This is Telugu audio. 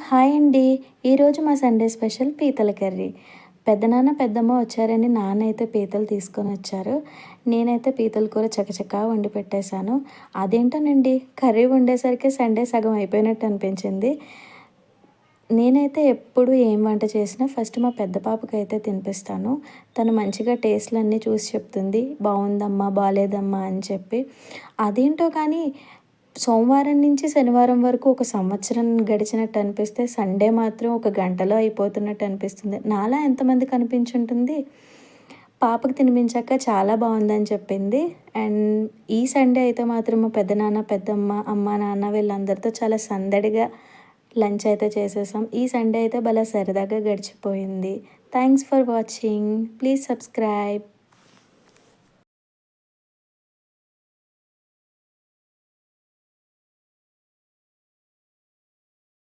హాయ్ అండి. ఈరోజు మా సండే స్పెషల్ పీతల కర్రీ. పెద్దనాన్న, పెద్దమ్మ వచ్చారని నాన్న అయితే పీతలు తీసుకొనొచ్చారు. నేనైతే పీతల కూర చకచకా వండి పెట్టేశాను. అదేంటోనండి కర్రీ వండేసరికి సండే సగం అయిపోయినట్టు అనిపించింది. నేనైతే ఎప్పుడు ఏం వంట చేసినా ఫస్ట్ మా పెద్ద పాపకైతే తినిపిస్తాను. తను మంచిగా టేస్ట్‌లన్నీ చూసి చెప్తుంది. బావుందమ్మా, బాలేదమ్మా అని చెప్పి. అదేంటో కానీ సోమవారం నుంచి శనివారం వరకు ఒక సంవత్సరం గడిచినట్టు అనిపిస్తే, సండే మాత్రం ఒక గంటలో అయిపోతున్నట్టు అనిపిస్తుంది. నాలా ఎంతమందికి అనిపించుంటుంది? పాపకి తినిపించాక చాలా బావుందని చెప్పింది. అండ్ ఈ సండే అయితే మాత్రం మా పెద్దనాన్న, పెద్దమ్మ, అమ్మ, నాన్న వీళ్ళందరితో చాలా సందడిగా లంచ్ అయితే చేసేసాం. ఈ సండే అయితే భలే సరదాగా గడిచిపోయింది. Thanks for watching. Please subscribe.